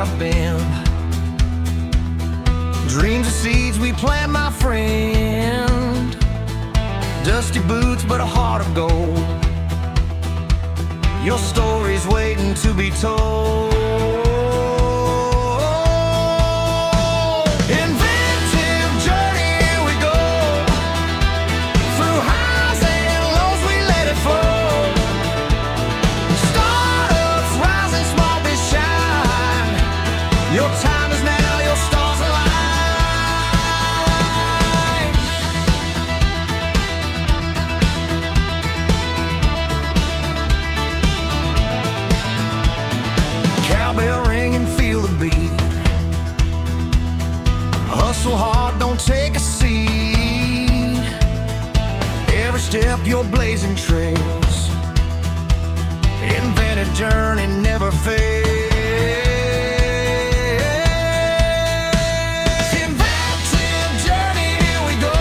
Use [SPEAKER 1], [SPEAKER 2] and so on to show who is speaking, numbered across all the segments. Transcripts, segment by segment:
[SPEAKER 1] I've been. Dreams are seeds we plant, my friend. Dusty boots, but a heart of gold. Your story's waiting to be told. Inventive journey, here we go. Through highs and lows, we let it flow. Startups rising, small but shine. Your time is now, your stars align. Cowbell ring and feel the beat. Hustle hard, don't take a seat. Every step you're blazing trails. Inventive journey never fails. Inventive journey, here we go.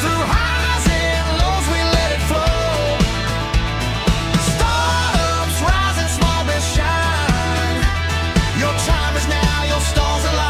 [SPEAKER 1] Through highs and lows, we let it flow. Startups rising, small but shine. Your time is now, your stars align.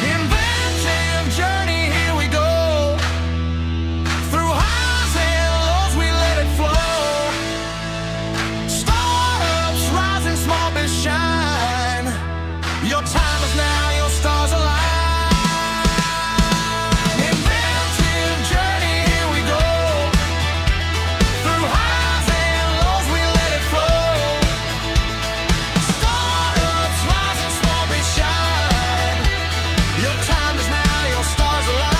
[SPEAKER 1] Inventive journey, here we go. Through highs and lows, we let it flow. Startups rising, small but shine. Your time is now, your stars align. Inventive journey, here we go. Through highs and lows, we let it flow. Startups rising, small but shine. Your time is now, your stars align.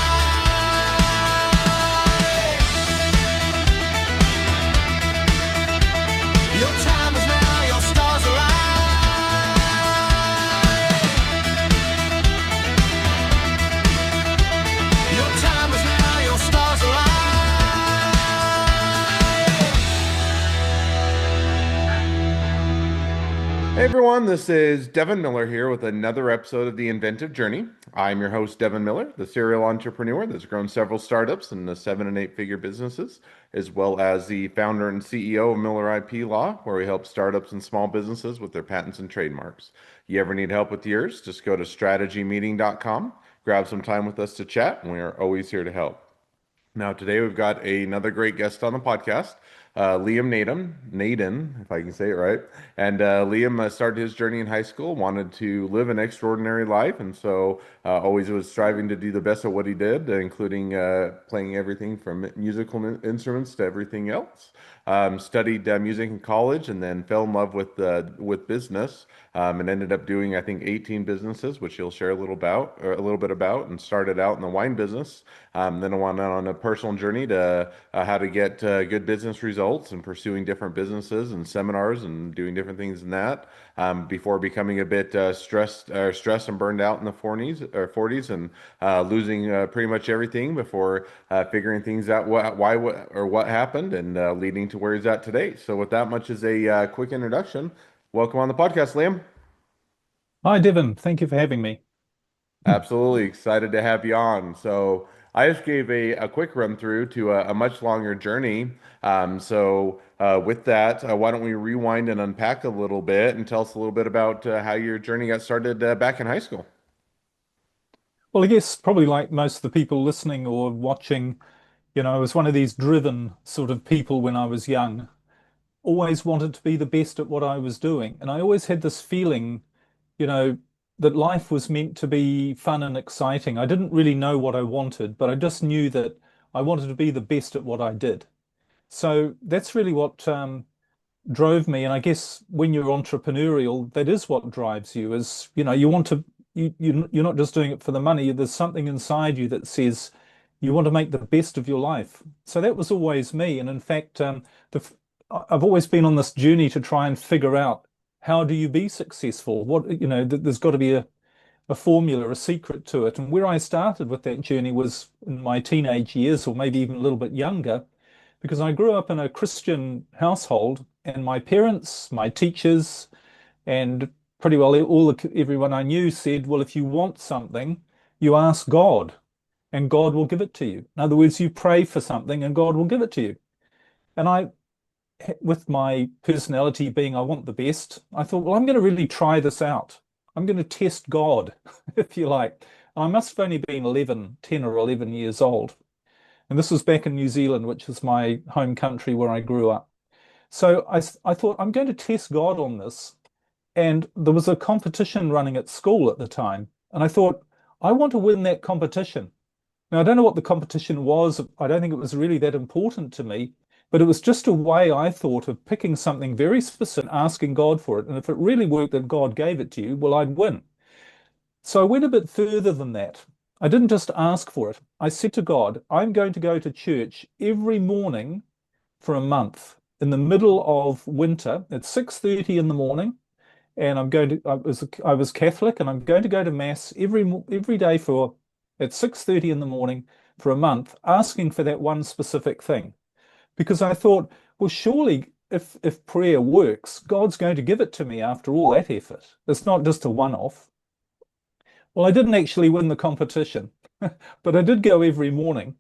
[SPEAKER 1] Your time is now, your stars align. Your time is now, your stars align.
[SPEAKER 2] Hey everyone, this is Devin Miller here with another episode of the Inventive Journey. I'm your host, Devin Miller, the serial entrepreneur that's grown several startups and the 7- and 8-figure businesses, as well as the founder and CEO of Miller IP Law, where we help startups and small businesses with their patents and trademarks. You ever need help with yours? Just go to strategymeeting.com, grab some time with us to chat, and we are always here to help. Now, today we've got another great guest on the podcast, Naden, if I can say it right. And Liam started his journey in high school, wanted to live an extraordinary life, and so always was striving to do the best at what he did, including playing everything from musical instruments to everything else. Studied music in college, and then fell in love with business, and ended up doing, I think, 18 businesses, which he'll share a little bit about, and started out in the wine business. Then I went on a personal journey to how to get good business results and pursuing different businesses and seminars and doing different things in that. Before becoming a bit stressed and burned out in the 40s and losing pretty much everything before figuring things out what happened and leading to where he's at today. So with that much as a quick introduction, welcome on the podcast, Liam.
[SPEAKER 3] Hi, Devin. Thank you for having me.
[SPEAKER 2] Absolutely excited to have you on. So I just gave a quick run through to a much longer journey. With that, why don't we rewind and unpack a little bit and tell us a little bit about how your journey got started back in high school?
[SPEAKER 3] Well, I guess probably like most of the people listening or watching, I was one of these driven sort of people when I was young. Always wanted to be the best at what I was doing. And I always had this feeling, you know, that life was meant to be fun and exciting. I didn't really know what I wanted, but I just knew that I wanted to be the best at what I did. So that's really what drove me. And I guess when you're entrepreneurial, that is what drives you, is, you want to, you're not just doing it for the money. There's something inside you that says you want to make the best of your life. So that was always me. And in fact, I've always been on this journey to try and figure out, how do you be successful? There's got to be a formula, a secret to it. And where I started with that journey was in my teenage years, or maybe even a little bit younger, because I grew up in a Christian household, And my parents, my teachers, and pretty well everyone I knew said, well, if you want something, you ask God and God will give it to you. In other words, you pray for something and God will give it to you. And with my personality being I want the best, I thought, well, I'm going to really try this out. I'm going to test God, if you like. I must have only been 10 or 11 years old. And this was back in New Zealand, which is my home country where I grew up. So I thought, I'm going to test God on this. And there was a competition running at school at the time. And I thought, I want to win that competition. Now, I don't know what the competition was. I don't think it was really that important to me, but it was just a way I thought of picking something very specific, asking God for it. And if it really worked that God gave it to you, well, I'd win. So I went a bit further than that. I didn't just ask for it. I said to God, I'm going to go to church every morning for a month in the middle of winter at 6:30 in the morning. And I was Catholic, and I'm going to go to mass every day for at 6:30 in the morning for a month, asking for that one specific thing. Because I thought, well, surely if prayer works, God's going to give it to me after all that effort. It's not just a one-off. Well, I didn't actually win the competition, but I did go every morning.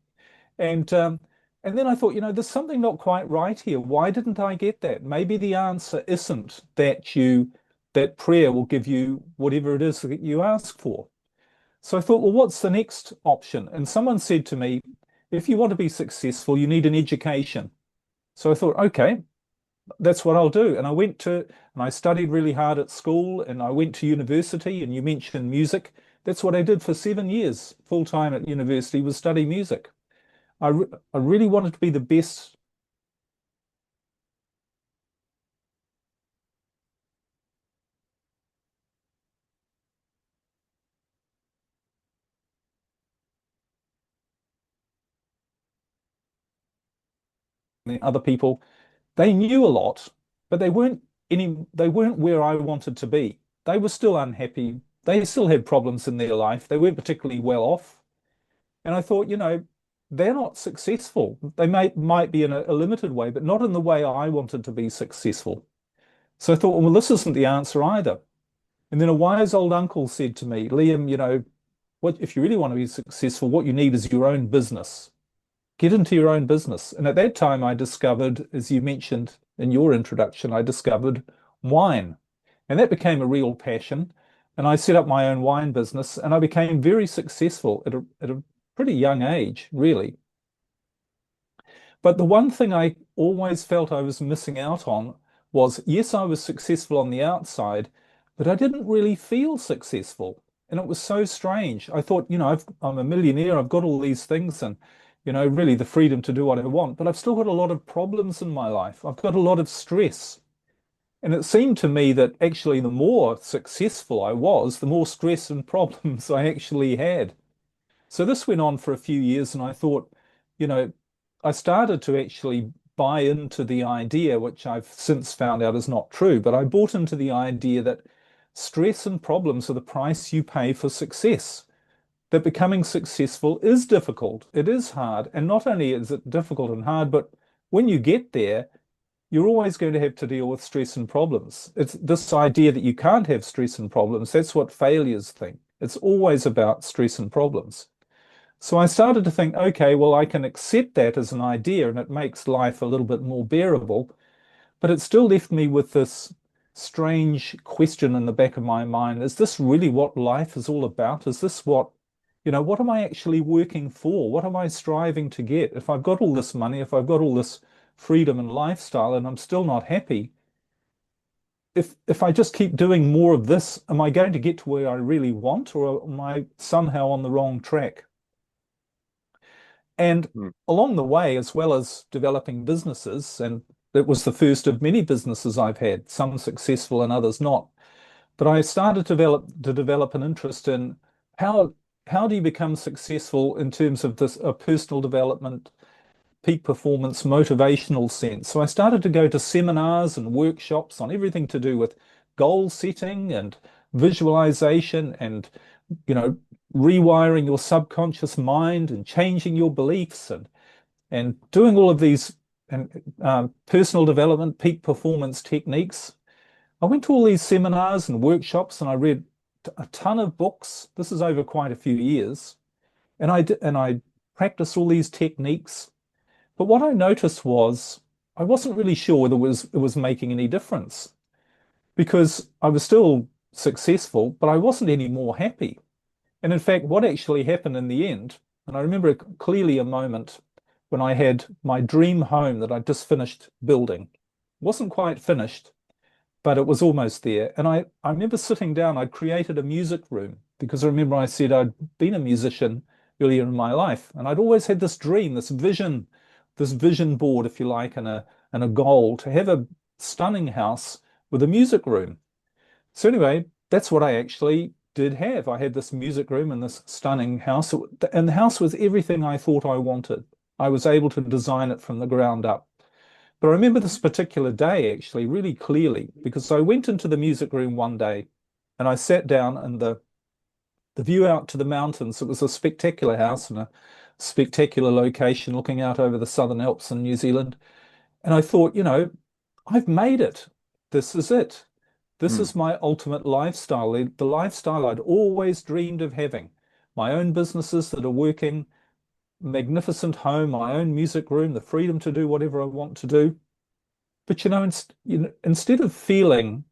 [SPEAKER 3] And then I thought, there's something not quite right here. Why didn't I get that? Maybe the answer isn't that prayer will give you whatever it is that you ask for. So I thought, well, what's the next option? And someone said to me, if you want to be successful, you need an education. So I thought, okay, that's what I'll do. And I studied really hard at school, and I went to university. And you mentioned music. That's what I did for 7 years, full time at university, was study music. I really wanted to be the best than other people. They knew a lot, but they weren't where I wanted to be. They were still unhappy. They still had problems in their life. They weren't particularly well off. And I thought, they're not successful. They might be in a limited way, but not in the way I wanted to be successful. So I thought, well, this isn't the answer either. And then a wise old uncle said to me, Liam, what if you really want to be successful, what you need is your own business. Get into your own business. And at that time, I discovered, as you mentioned in your introduction, I discovered wine. And that became a real passion. And I set up my own wine business, and I became very successful at a pretty young age, really. But the one thing I always felt I was missing out on was, yes, I was successful on the outside, but I didn't really feel successful. And it was so strange. I thought, I'm a millionaire, I've got all these things, and, really the freedom to do what I want, but I've still got a lot of problems in my life. I've got a lot of stress. And it seemed to me that actually the more successful I was, the more stress and problems I actually had. So this went on for a few years, and I thought, you know, I started to actually buy into the idea, which I've since found out is not true, but I bought into the idea that stress and problems are the price you pay for success. That becoming successful is difficult, it is hard, and not only is it difficult and hard, but when you get there, you're always going to have to deal with stress and problems. It's this idea that you can't have stress and problems. That's what failures think. It's always about stress and problems. So I started to think, okay, well, I can accept that as an idea and it makes life a little bit more bearable, but it still left me with this strange question in the back of my mind. Is this really what life is all about? Is this what am I actually working for? What am I striving to get? If I've got all this money, if I've got all this freedom and lifestyle and I'm still not happy, if I just keep doing more of this, am I going to get to where I really want, or am I somehow on the wrong track? And
[SPEAKER 2] Hmm.
[SPEAKER 3] along the way, as well as developing businesses, and it was the first of many businesses I've had, some successful and others not. But I started to develop an interest in how do you become successful in terms of this a personal development, peak performance, motivational sense. So I started to go to seminars and workshops on everything to do with goal setting and visualization and, you know, rewiring your subconscious mind and changing your beliefs and doing all of these and personal development, peak performance techniques. I went to all these seminars and workshops and I read a ton of books. This is over quite a few years. And I practiced all these techniques. But what I noticed was I wasn't really sure whether it was making any difference because I was still successful, but I wasn't any more happy. And in fact, what actually happened in the end, and I remember clearly a moment when I had my dream home that I just finished building. It wasn't quite finished, but it was almost there. And I remember sitting down, I'd created a music room because I remember I said I'd been a musician earlier in my life. And I'd always had this dream, this vision board, if you like, and a goal to have a stunning house with a music room. So anyway, that's what I actually did have. I had this music room in this stunning house, and the house was everything I thought I wanted. I was able to design it from the ground up. But I remember this particular day actually really clearly because I went into the music room one day and I sat down and the view out to the mountains, it was a spectacular house in a spectacular location looking out over the Southern Alps in New Zealand. And I thought, I've made it. This is it. This
[SPEAKER 2] Hmm.
[SPEAKER 3] is my ultimate lifestyle, the lifestyle I'd always dreamed of having. My own businesses that are working, magnificent home, my own music room, the freedom to do whatever I want to do. But instead of feeling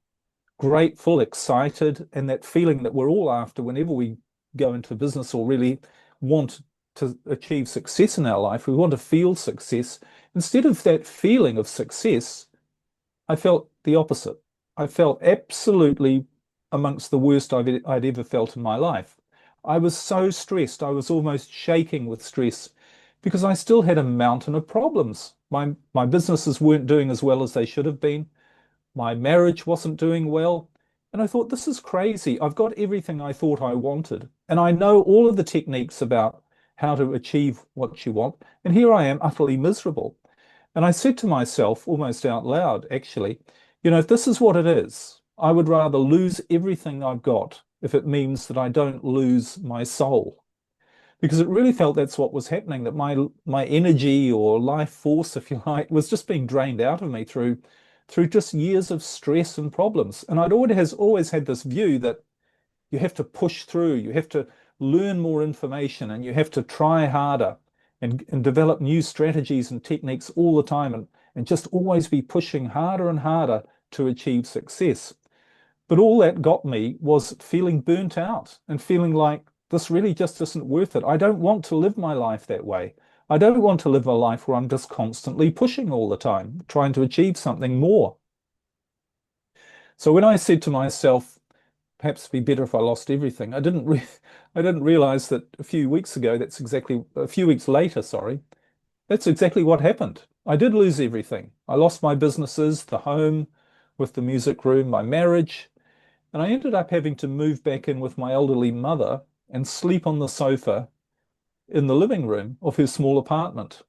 [SPEAKER 3] grateful, excited, and that feeling that we're all after whenever we go into business or really want to achieve success in our life, we want to feel success. Instead of that feeling of success, I felt the opposite. I felt absolutely amongst the worst I'd ever felt in my life. I was so stressed. I was almost shaking with stress because I still had a mountain of problems. My businesses weren't doing as well as they should have been. My marriage wasn't doing well. And I thought, this is crazy. I've got everything I thought I wanted. And I know all of the techniques about how to achieve what you want. And here I am, utterly miserable. And I said to myself, almost out loud, actually, if this is what it is, I would rather lose everything I've got if it means that I don't lose my soul. Because it really felt that's what was happening, that my energy or life force, if you like, was just being drained out of me through just years of stress and problems. And I'd always had this view that you have to push through, you have to learn more information, and you have to try harder and develop new strategies and techniques all the time and just always be pushing harder and harder to achieve success. But all that got me was feeling burnt out and feeling like this really just isn't worth it. I don't want to live my life that way. I don't want to live a life where I'm just constantly pushing all the time, trying to achieve something more. So when I said to myself, perhaps it'd be better if I lost everything, I didn't realize that a few weeks later, sorry, that's exactly what happened. I did lose everything. I lost my businesses, the home with the music room, my marriage, and I ended up having to move back in with my elderly mother and sleep on the sofa in the living room of her small apartment.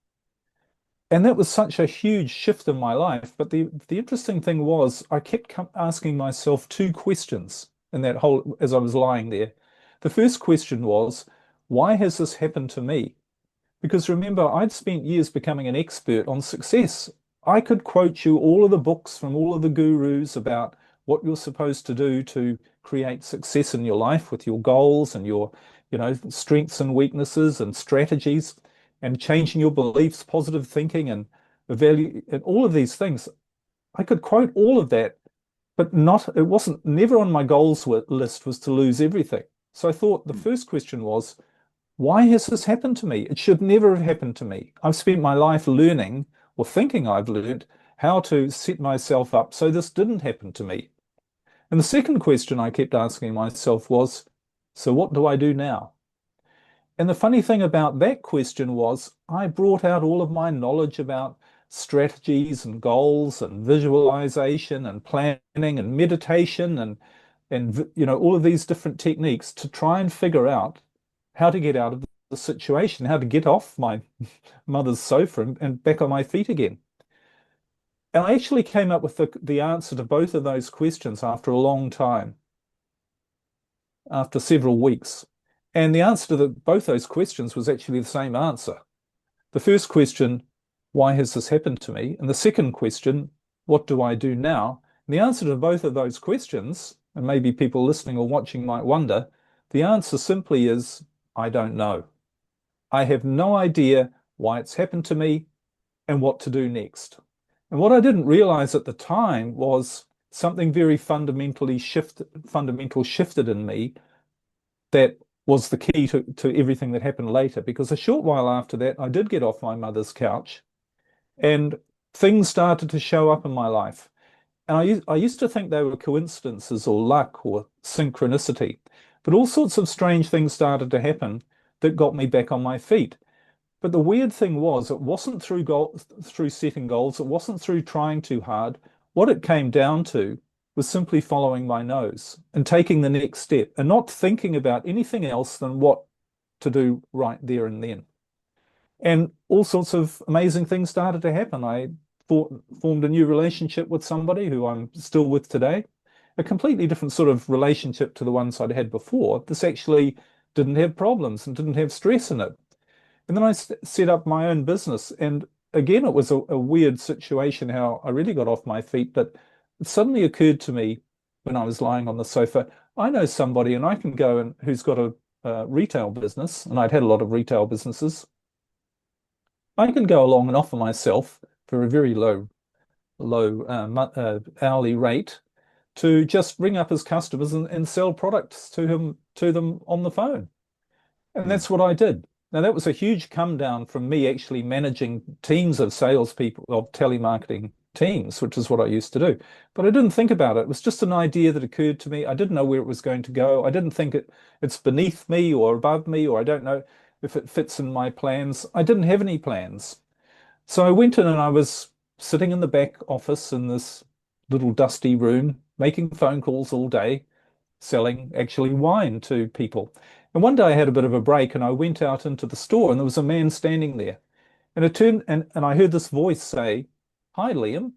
[SPEAKER 3] And that was such a huge shift in my life. But the interesting thing was, I kept asking myself two questions in that whole as I was lying there. The first question was, why has this happened to me? Because remember, I'd spent years becoming an expert on success. I could quote you all of the books from all of the gurus about what you're supposed to do to create success in your life with your goals and your, strengths and weaknesses and strategies and changing your beliefs, positive thinking and value and all of these things. I could quote all of that, but it wasn't never on my goals list was to lose everything. So I thought the first question was, why has this happened to me? It should never have happened to me. I've spent my life learning or thinking I've learned how to set myself up so this didn't happen to me. And the second question I kept asking myself was, so what do I do now? And the funny thing about that question was I brought out all of my knowledge about strategies and goals and visualization and planning and meditation and all of these different techniques to try and figure out how to get out of the situation, how to get off my mother's sofa and back on my feet again. And I actually came up with the answer to both of those questions after a long time, after several weeks. And the answer to both those questions was actually the same answer. The first question, why has this happened to me? And the second question, what do I do now? And the answer to both of those questions, and maybe people listening or watching might wonder, the answer simply is, I don't know. I have no idea why it's happened to me and what to do next. And what I didn't realize at the time was something very fundamental shifted in me that was the key to everything that happened later. Because a short while after that, I did get off my mother's couch and things started to show up in my life. And I used to think they were coincidences or luck or synchronicity, but all sorts of strange things started to happen that got me back on my feet. But the weird thing was, it wasn't through setting goals, it wasn't through trying too hard. What it came down to was simply following my nose and taking the next step and not thinking about anything else than what to do right there and then. And all sorts of amazing things started to happen. I formed a new relationship with somebody who I'm still with today, a completely different sort of relationship to the ones I'd had before. This actually didn't have problems and didn't have stress in it. And then I set up my own business. And again, it was a weird situation how I really got off my feet. But it suddenly occurred to me when I was lying on the sofa, I know somebody and I can go and who's got a retail business, and I'd had a lot of retail businesses. I can go along and offer myself for a very low hourly rate to just ring up his customers and sell products to them on the phone. And that's what I did. Now, that was a huge come down from me actually managing teams of salespeople, of telemarketing teams, which is what I used to do. But I didn't think about it. It was just an idea that occurred to me. I didn't know where it was going to go. I didn't think it's beneath me or above me, or I don't know if it fits in my plans. I didn't have any plans. So I went in and I was sitting in the back office in this little dusty room, making phone calls all day, selling actually wine to people. And one day I had a bit of a break and I went out into the store and there was a man standing there. And it turned and I heard this voice say, "Hi, Liam."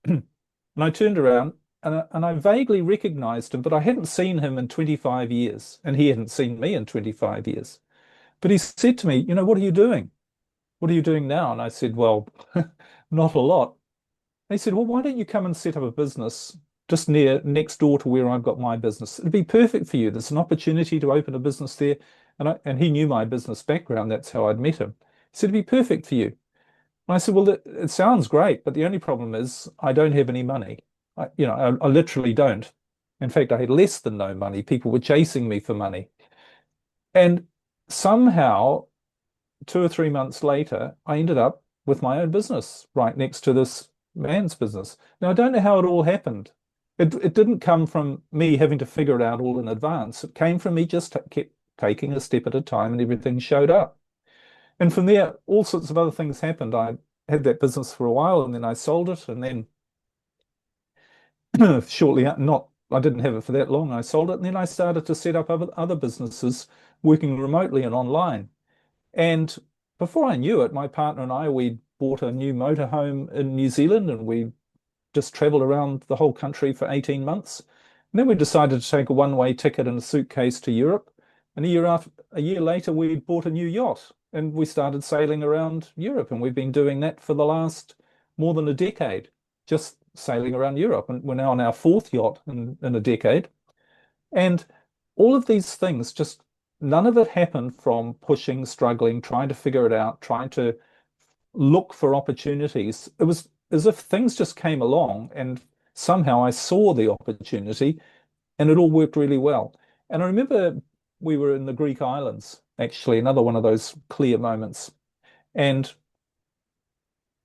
[SPEAKER 3] And I turned around and I vaguely recognized him, but I hadn't seen him in 25 years and he hadn't seen me in 25 years. But he said to me, "What are you doing? What are you doing now?" And I said, "Well, not a lot." And he said, "Well, why don't you come and set up a business just next door to where I've got my business? It'd be perfect for you. There's an opportunity to open a business there." And he knew my business background. That's how I'd met him. He said, "It'd be perfect for you." And I said, "Well, it sounds great, but the only problem is I don't have any money. I literally don't. In fact, I had less than no money. People were chasing me for money." And somehow, 2 or 3 months later, I ended up with my own business right next to this man's business. Now, I don't know how it all happened. It didn't come from me having to figure it out all in advance. It came from me just kept taking a step at a time and everything showed up. And from there, all sorts of other things happened. I had that business for a while and then I sold it. And then I didn't have it for that long. I sold it. And then I started to set up other businesses working remotely and online. And before I knew it, my partner and we bought a new motorhome in New Zealand and we just traveled around the whole country for 18 months. And then we decided to take a one-way ticket and a suitcase to Europe. And a year later, we bought a new yacht and we started sailing around Europe. And we've been doing that for the last more than a decade, just sailing around Europe. And we're now on our fourth yacht in a decade. And all of these things, just none of it happened from pushing, struggling, trying to figure it out, trying to look for opportunities. It was as if things just came along and somehow I saw the opportunity and it all worked really well. And I remember we were in the Greek islands, actually, another one of those clear moments. And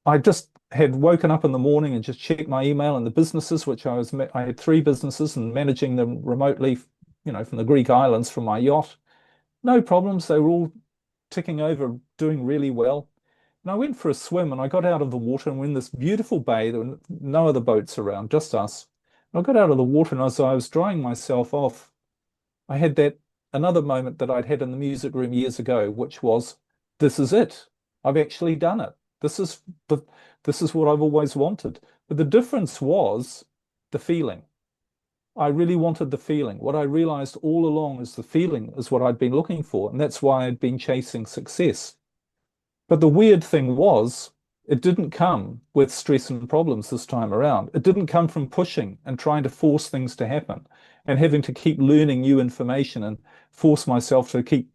[SPEAKER 3] I just had woken up in the morning and just checked my email and the businesses, which I had 3 businesses and managing them remotely, from the Greek islands from my yacht. No problems. They were all ticking over, doing really well. And I went for a swim and I got out of the water and we're in this beautiful bay. There were no other boats around, just us. And I got out of the water and as I was drying myself off, I had another moment that I'd had in the music room years ago, which was, this is it. I've actually done it. This is what I've always wanted. But the difference was the feeling. I really wanted the feeling. What I realized all along is the feeling is what I'd been looking for. And that's why I'd been chasing success. But the weird thing was, it didn't come with stress and problems this time around. It didn't come from pushing and trying to force things to happen and having to keep learning new information and force myself to keep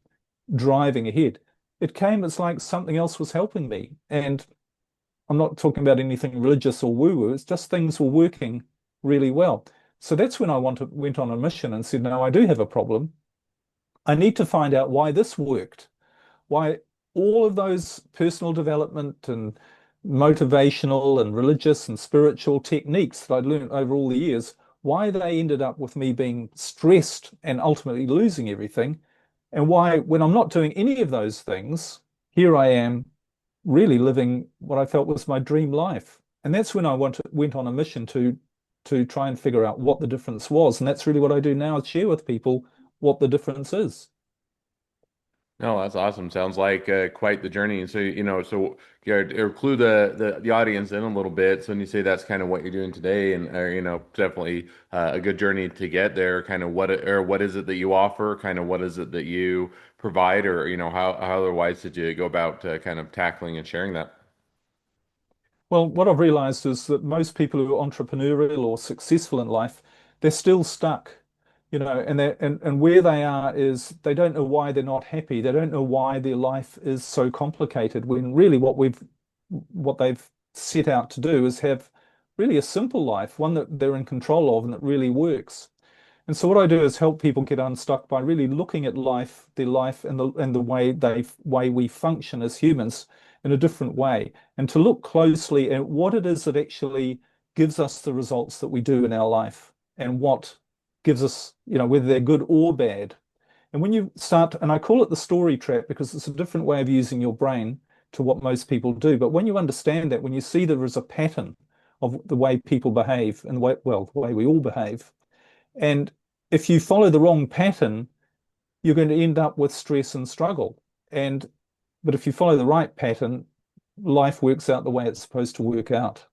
[SPEAKER 3] driving ahead. It came, it's like something else was helping me. And I'm not talking about anything religious or woo-woo, it's just things were working really well. So that's when went on a mission and said, no, I do have a problem. I need to find out why this worked, why all of those personal development and motivational and religious and spiritual techniques that I'd learned over all the years, why they ended up with me being stressed and ultimately losing everything, and why, when I'm not doing any of those things, here I am really living what I felt was my dream life. And that's when went on a mission to try and figure out what the difference was. And that's really what I do now, is share with people what the difference is.
[SPEAKER 2] No, that's awesome. Sounds like quite the journey. And so, so clue the audience in a little bit. So when you say that's kind of what you're doing today, and definitely a good journey to get there. Kind of what is it that you offer? Kind of what is it that you provide, or how otherwise did you go about kind of tackling and sharing that?
[SPEAKER 3] Well, what I've realized is that most people who are entrepreneurial or successful in life, they're still stuck, and where they are is they don't know why they're not happy. They don't know why their life is so complicated when really what they've set out to do is have really a simple life, one that they're in control of and that really works. And so what I do is help people get unstuck by really looking at life, their life, and the way we function as humans in a different way, and to look closely at what it is that actually gives us the results that we do in our life, and what gives us, whether they're good or bad. And when you start, and I call it the story trap because it's a different way of using your brain to what most people do. But when you understand that, when you see there is a pattern of the way people behave and the way we all behave, and if you follow the wrong pattern, you're going to end up with stress and struggle. But if you follow the right pattern, life works out the way it's supposed to work out.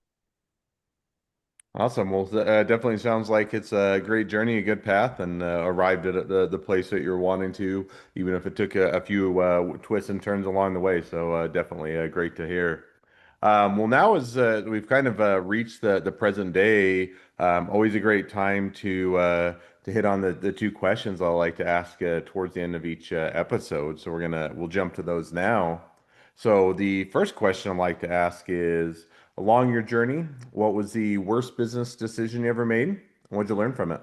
[SPEAKER 2] Awesome. Well, definitely sounds like it's a great journey, a good path, and arrived at the place that you're wanting to, even if it took a few twists and turns along the way. So definitely great to hear. Well, now as we've kind of reached the present day, always a great time to hit on the two questions I like to ask towards the end of each episode. So we'll jump to those now. So the first question I'd like to ask is, along your journey, what was the worst business decision you ever made? What'd you learn from it?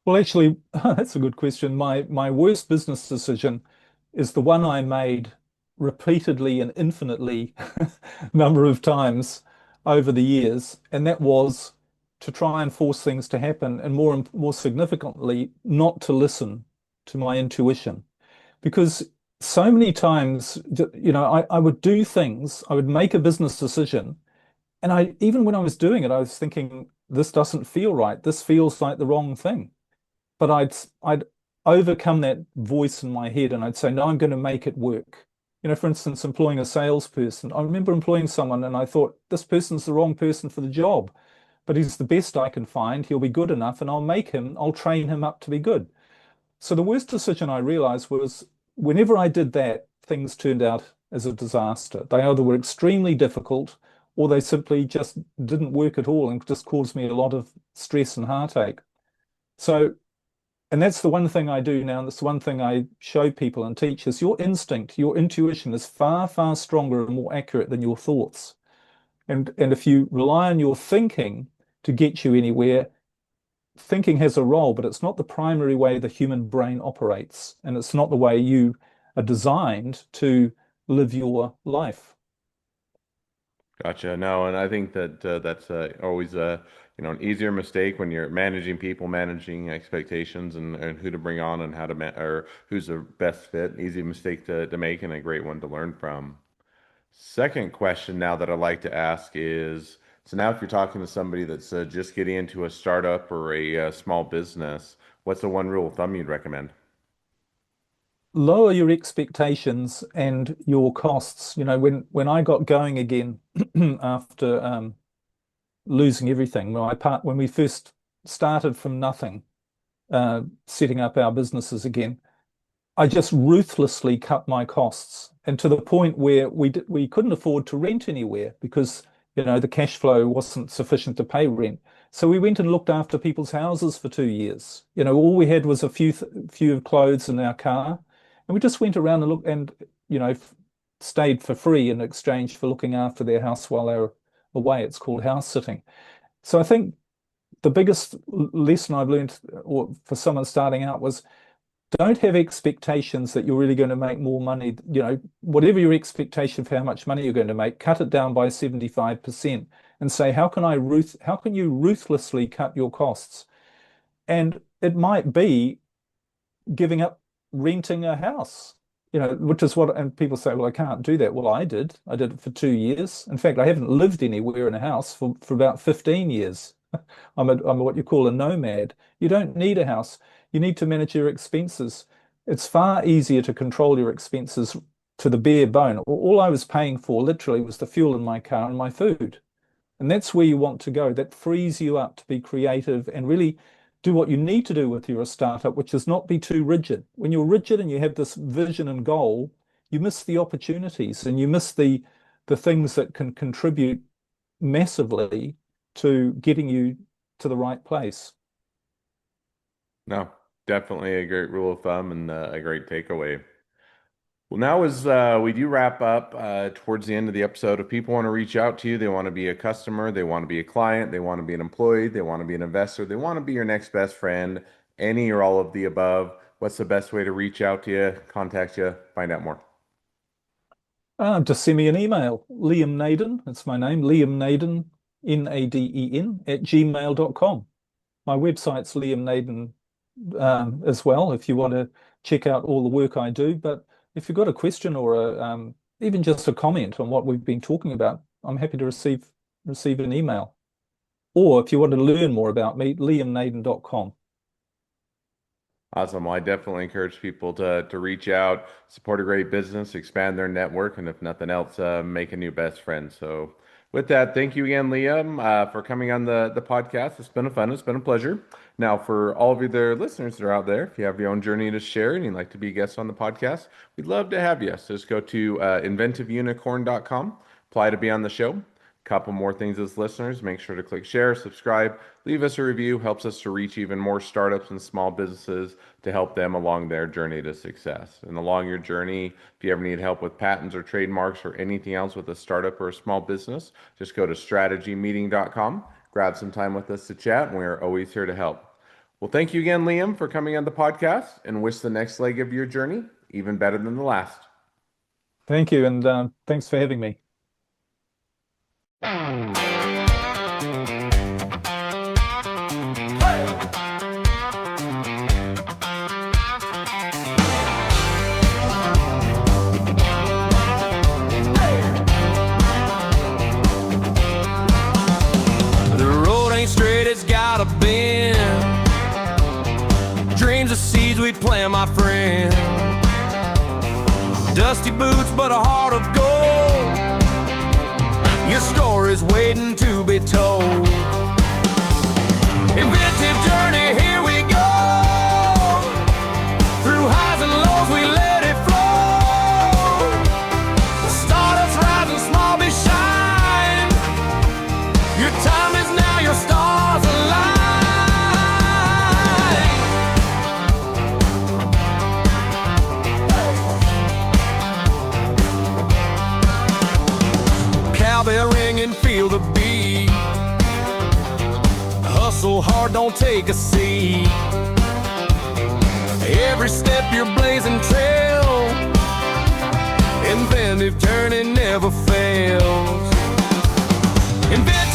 [SPEAKER 3] Well, actually, that's a good question. My worst business decision is the one I made repeatedly and infinitely number of times over the years, and that was to try and force things to happen, and more significantly, not to listen to my intuition. Because so many times, I would do things, I would make a business decision, and even when I was doing it, I was thinking, this doesn't feel right. This feels like the wrong thing. But I'd overcome that voice in my head and I'd say, no, I'm going to make it work. For instance, employing a salesperson. I remember employing someone and I thought, this person's the wrong person for the job, but he's the best I can find. He'll be good enough and I'll train him up to be good. So the worst decision I realized was whenever I did that, things turned out as a disaster. They either were extremely difficult or they simply just didn't work at all and just caused me a lot of stress and heartache. So, and that's the one thing I do now, and that's the one thing I show people and teach is your instinct, your intuition is far, far stronger and more accurate than your thoughts. And if you rely on your thinking to get you anywhere, thinking has a role, but it's not the primary way the human brain operates, and it's not the way you are designed to live your life.
[SPEAKER 2] Gotcha. No, and I think that that's always an easier mistake when you're managing people, managing expectations, and who to bring on and how to or who's the best fit. Easy mistake to make and a great one to learn from. Second question now that I'd like to ask is, so now if you're talking to somebody that's just getting into a startup or a small business, what's the one rule of thumb you'd recommend?
[SPEAKER 3] Lower your expectations and your costs. When I got going again after losing everything, when we first started from nothing, setting up our businesses again, I just ruthlessly cut my costs, and to the point where we couldn't afford to rent anywhere because the cash flow wasn't sufficient to pay rent. So we went and looked after people's houses for 2 years. All we had was a few clothes in our car, and we just went around and looked and stayed for free in exchange for looking after their house while they were away. It's called house sitting. So I think the biggest lesson I've learned, or for someone starting out, was don't have expectations that you're really going to make more money. Whatever your expectation for how much money you're going to make, cut it down by 75% and say, how can you ruthlessly cut your costs? And it might be giving up renting a house, which is and people say, well, I can't do that. Well, I did. I did it for 2 years. In fact, I haven't lived anywhere in a house for about 15 years. I'm what you call a nomad. You don't need a house. You need to manage your expenses. It's far easier to control your expenses to the bare bone. All I was paying for literally was the fuel in my car and my food. And that's where you want to go. That frees you up to be creative and really do what you need to do with your startup, which is not be too rigid. When you're rigid and you have this vision and goal, you miss the opportunities and you miss the things that can contribute massively to getting you to the right place.
[SPEAKER 2] No, definitely a great rule of thumb and a great takeaway. Well, now as we do wrap up towards the end of the episode, if people want to reach out to you, they want to be a customer, they want to be a client, they want to be an employee, they want to be an investor, they want to be your next best friend, any or all of the above, what's the best way to reach out to you, contact you, find out more?
[SPEAKER 3] Just send me an email, Liam Naden, that's my name, Liam Naden, Naden, @gmail.com. My website's Liam Naden as well, if you want to check out all the work I do. But if you've got a question or even just a comment on what we've been talking about, I'm happy to receive an email. Or if you want to learn more about me, liamnaden.com.
[SPEAKER 2] Awesome. Well, I definitely encourage people to reach out, support a great business, expand their network, and if nothing else, make a new best friend. So with that, thank you again, Liam, for coming on the podcast. It's been a pleasure. Now, for all of you the listeners that are out there, if you have your own journey to share and you'd like to be a guest on the podcast, we'd love to have you. So just go to inventiveunicorn.com, apply to be on the show. Couple more things as listeners, make sure to click share, subscribe, leave us a review, helps us to reach even more startups and small businesses to help them along their journey to success. And along your journey, if you ever need help with patents or trademarks or anything else with a startup or a small business, just go to strategymeeting.com, grab some time with us to chat, and we're always here to help. Well, thank you again, Liam, for coming on the podcast, and wish the next leg of your journey even better than the last.
[SPEAKER 3] Thank you, and thanks for having me.
[SPEAKER 1] The road ain't straight, it's got a bend. Dreams of seeds we plant, my friend. Dusty boots, but a heart of gold. Your story's waiting to be told. Inventive journey, here we go. Through highs and lows, we let it flow. Startups rising, small be shine. Your time is now, your stars align. Cowbell ring and feel the beat. Hustle hard, don't take a seat. Every step you're blazing trail. Inventive journey never fails. Inventive